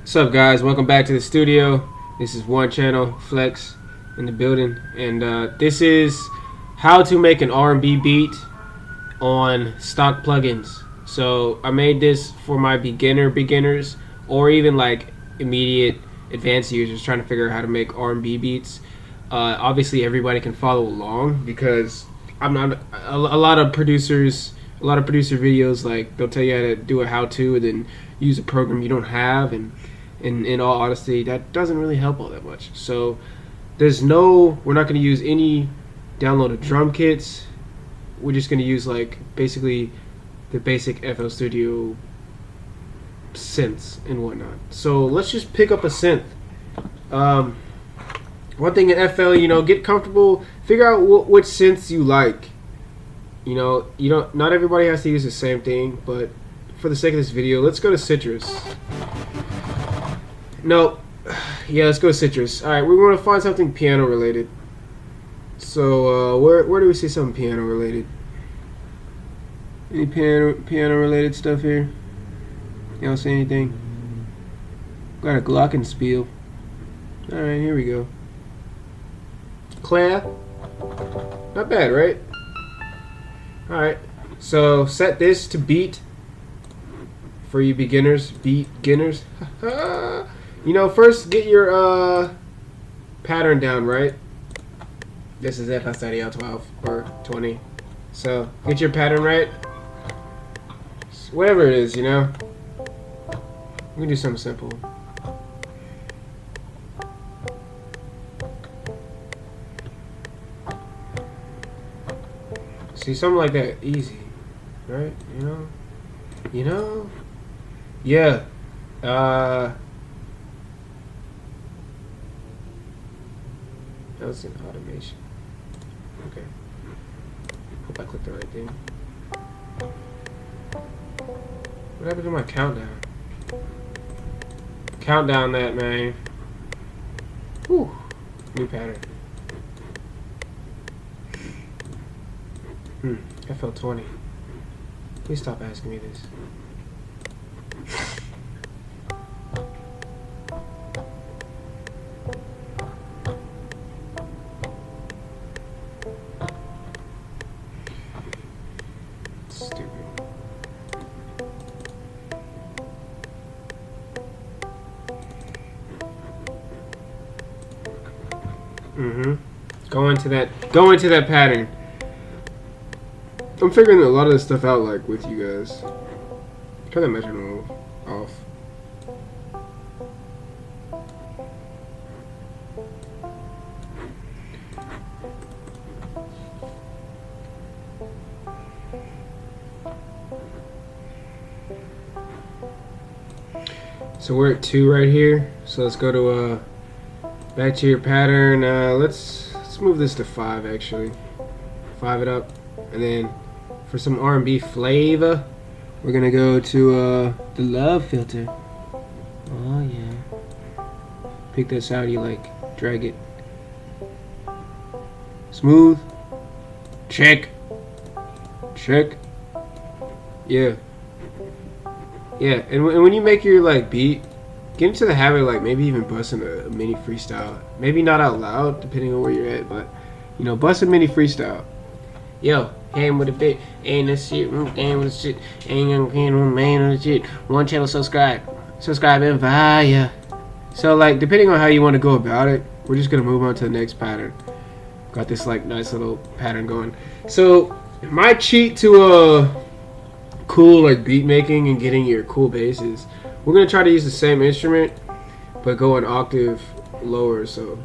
What's up, guys? Welcome back to the studio. This is One Channel Flex in the building, and this is how to make an R&B beat on stock plugins. So I made this for my beginners, or even like immediate advanced users trying to figure out how to make R&B beats. Obviously, everybody can follow along because I'm not a lot of producer videos, like they'll tell you how to do a how-to and then use a program you don't have, and in all honesty, that doesn't really help all that much. So we're not going to use any downloaded drum kits. We're just going to use like basically the basic FL Studio synths and whatnot. So let's just pick up a synth. One thing in FL, get comfortable, figure out which synths you like. Not everybody has to use the same thing, but for the sake of this video, let's go to Citrus. No, yeah, let's go to Citrus. All right, we're going to find something piano related. So where do we see something piano related? Any piano related stuff here? You don't see anything? Got a glockenspiel. All right, here we go. Claire, not bad, right? All right, so set this to beat for you beginners. First get your pattern down, right? This is FSIDL 12 or 20. So get your pattern right. Whatever it is, we can do something simple. See, something like that, easy, right? Yeah. That was an automation. Okay. Hope I clicked the right thing. What happened to my countdown? Countdown that, man. Whew. New pattern. FL20. Please stop asking me this. Stupid. Go into that pattern. I'm figuring a lot of this stuff out, like, with you guys. Turn that metronome off. So we're at 2 right here. So let's go to back to your pattern. Let's move this to 5 actually. 5 it up, and then for some R&B flavor, we're gonna go to the love filter. Oh yeah. Pick that sound you like. Drag it. Smooth. Check. Yeah. Yeah, and when you make your beat, get into the habit of maybe even busting a mini freestyle. Maybe not out loud, depending on where you're at, but bust a mini freestyle. Yo, hand with a bit, ain't this shit, damn with the shit, ain't gonna man with the shit. One Channel, subscribe and via. So depending on how you want to go about it, we're just gonna move on to the next pattern. Got this nice little pattern going. So my cheat to cool beat making and getting your cool basses, we're gonna try to use the same instrument but go an octave lower. So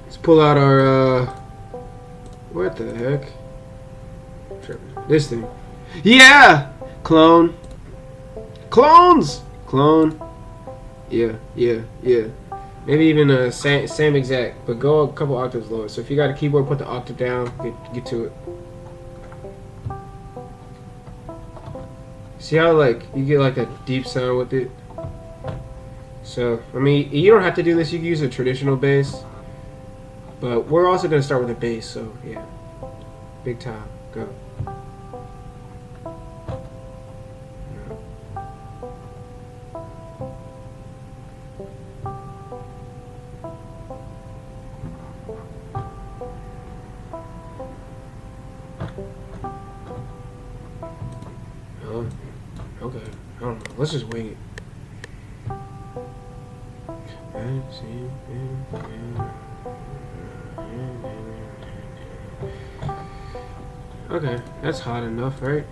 let's pull out our what the heck, this thing. Yeah, clone. Yeah, maybe even same exact, but go a couple octaves lower. So if you got a keyboard, put the octave down, get to it. See how you get a deep sound with it? So I mean, you don't have to do this, you can use a traditional bass, but we're also going to start with a bass. So yeah, big time, go. Okay, I don't know. Let's just wing it. Okay, that's hot enough, right?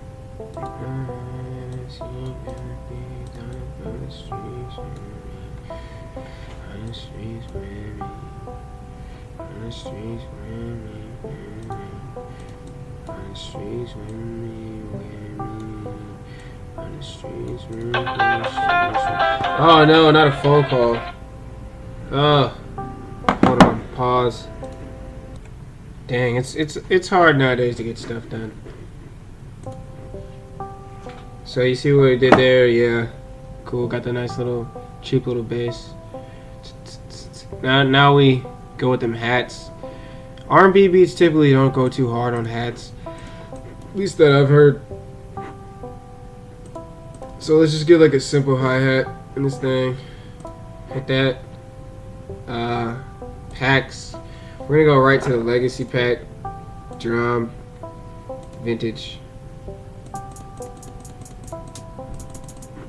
Oh no, not a phone call. Oh, hold on, pause. Dang, it's hard nowadays to get stuff done. So you see what we did there? Yeah, cool. Got the nice little cheap little bass. Now we go with them hats. R&B beats typically don't go too hard on hats, at least that I've heard. So let's just get like a simple hi-hat in this thing. Hit that. Packs. We're gonna go right to the legacy pack. Drum. Vintage.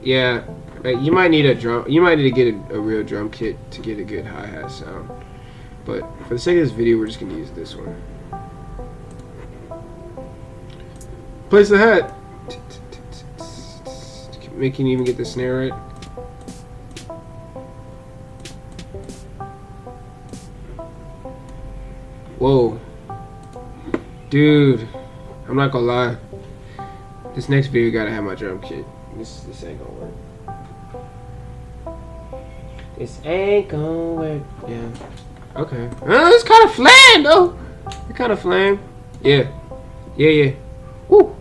Yeah, like you might need a drum. You might need to get a real drum kit to get a good hi-hat sound. But for the sake of this video, we're just gonna use this one. Place the hat. Making even get the snare right. Whoa, dude! I'm not gonna lie. This next video gotta have my drum kit. This ain't gonna work. This ain't gonna work. Yeah. Okay. It's kind of flame though. It's kind of flame. Yeah. Yeah. Woo.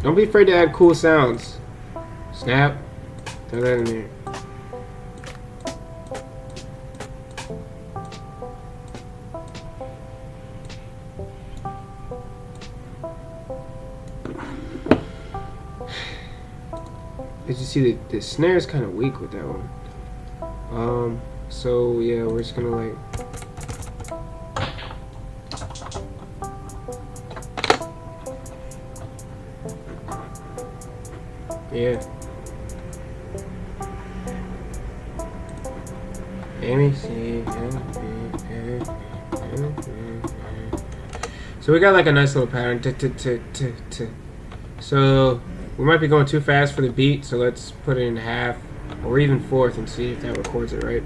Don't be afraid to add cool sounds. Snap. Throw that in there. As you see, the snare is kind of weak with that one. So yeah, we're just gonna like. Yeah. Let me see. So we got like a nice little pattern. So we might be going too fast for the beat, so let's put it in half or even fourth and see if that records it right.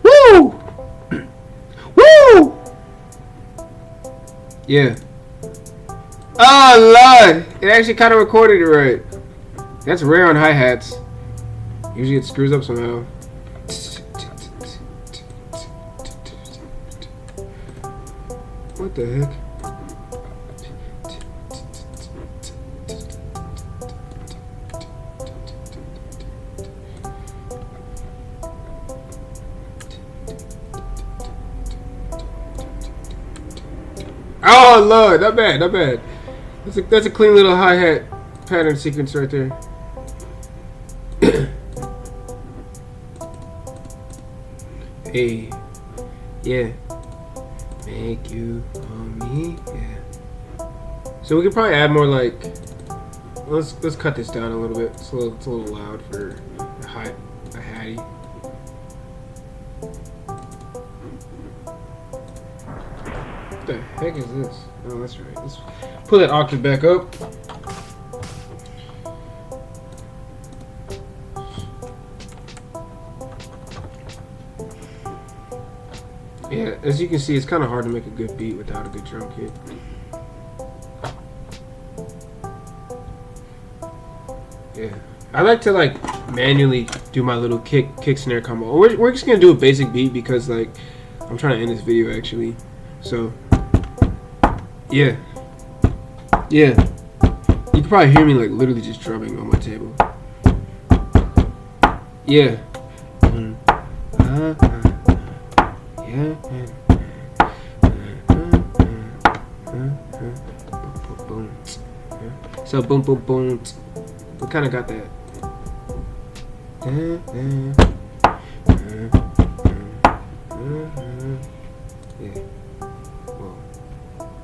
Woo! Woo! Yeah. Oh Lord! It actually kind of recorded it right. That's rare on hi-hats. Usually it screws up somehow. What the heck? Oh Lord, not bad, not bad. That's a clean little hi-hat pattern sequence right there. Hey, yeah, make you on me, yeah. So we could probably add more like. Let's cut this down a little bit. It's a little loud for a hattie. What the heck is this? Oh, that's right. Let's pull that octave back up. Yeah, as you can see, it's kind of hard to make a good beat without a good drum kit. Yeah, I like to like manually do my little kick snare combo. We're just gonna do a basic beat because like I'm trying to end this video actually. So yeah, you can probably hear me like literally just drumming on my table. Yeah. Yeah. So boom, boom, boom. We kind of got that. Yeah. Whoa.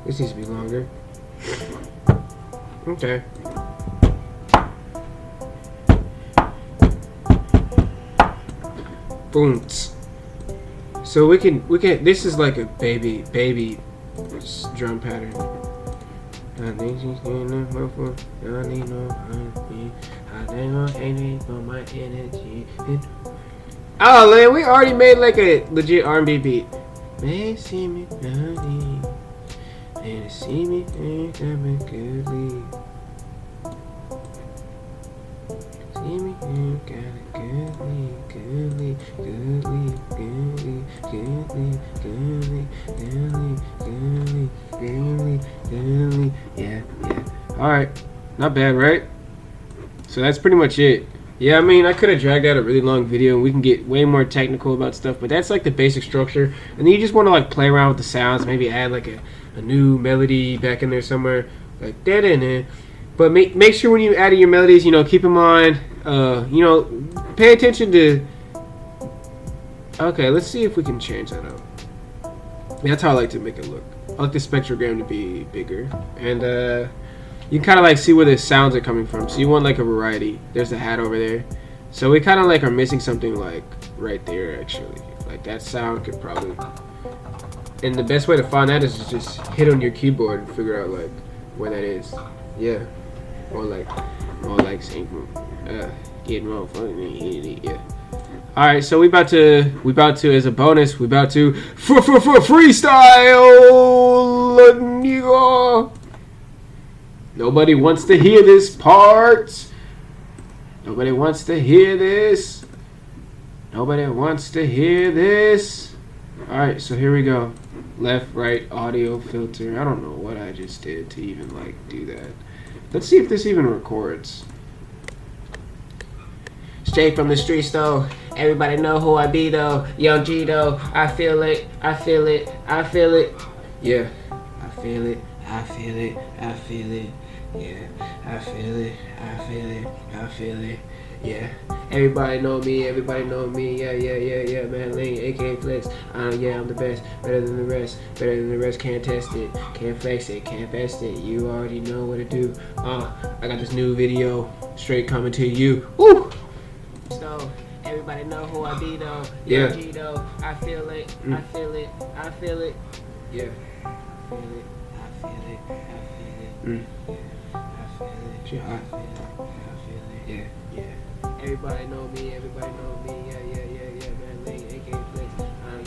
This needs to be longer. Okay. Boom. So we can. This is like a baby drum pattern. I need you I need no honey. I need for my energy. Oh man, we already made like a legit R&B beat. Man, see me, honey. Man, see me, coming goodly. See me, got it goodly, goodly, goodly, goodly, goodly, goodly, goodly, goodly, goodly. Yeah. Alright. Not bad, right? So that's pretty much it. Yeah, I mean, I could have dragged out a really long video and we can get way more technical about stuff, but that's like the basic structure. And then you just want to like play around with the sounds, maybe add like a new melody back in there somewhere, like that in there. But make sure when you add your melodies, keep in mind, pay attention to. Okay, let's see if we can change that up. Yeah, that's how I like to make it look. I like the spectrogram to be bigger, and you can kind of like see where the sounds are coming from. So you want like a variety. There's the hat over there. So we kind of like are missing something like right there actually. Like that sound could probably. And the best way to find that is to just hit on your keyboard and figure out like where that is. Yeah. Or like saying getting wrong funny. Yeah. Alright, so we about to as a bonus, we about to freestyle, nigga. Nobody wants to hear this part. Nobody wants to hear this. Nobody wants to hear this. Alright, so here we go. Left, right, audio filter. I don't know what I just did to even like do that. Let's see if this even records. Straight from the streets though, everybody know who I be though. Young G though, I feel it, I feel it, I feel it. Yeah, I feel it, I feel it, I feel it. Yeah, I feel it, I feel it, I feel it. Yeah, everybody know me, yeah, man, Lane, aka Flex, yeah, I'm the best, better than the rest, can't test it, can't flex it, can't best it, you already know what to do, I got this new video, straight coming to you, woo! So, everybody know who I be though, yeah, G though, I feel it, I feel it, I feel it, yeah, I feel it, I feel it, I feel it, yeah, I feel it, she hot, I feel it, yeah. Everybody know me, yeah, man, Lane, aka Flex,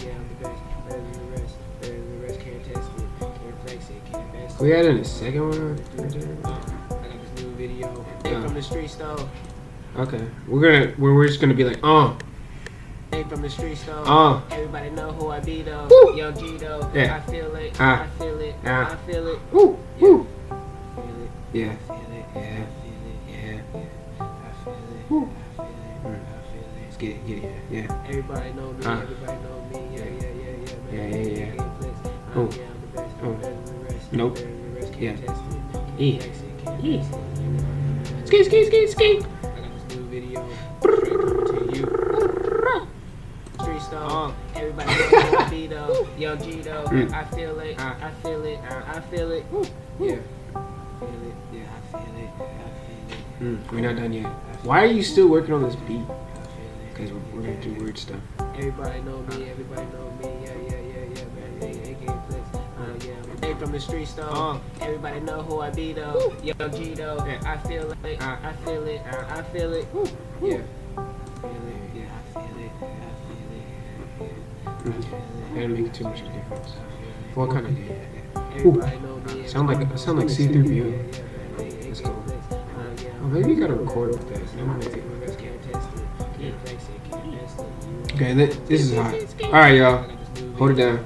yeah, I'm the best, better than the rest, can't test it, can't flex it, can't best it. We added a second one? I got this new video, from the streets though. Okay, we're just gonna be like, from the streets though, everybody know who I be though, woo! Young G though, yeah. I feel it, I feel it, I feel it, woo, woo, yeah, I feel it, yeah, I feel it, woo. Get it, yeah. Everybody know me, yeah, man. Yeah. Oh, yeah, I'm the best, better than the rest. Nope. Yeah. Ski. I got this new video. To you. Street style. Everybody know who I be though. Young G though. I feel it. I feel it. I feel it. Yeah. I feel it. Yeah. I feel it. We're not done yet. Why are you still working on this beat? Because we're gonna do weird stuff. Everybody know me, yeah, man. aka Flex, yeah. From the streets though, everybody know who I be though. Young G though, I feel it, I feel it, I feel it, yeah. I didn't make too much of a difference. What kind of did? Everybody know me. Sound like C3PO. Let's go. Oh, maybe you gotta record with that. Okay, this is hot. Alright, y'all. Hold it down.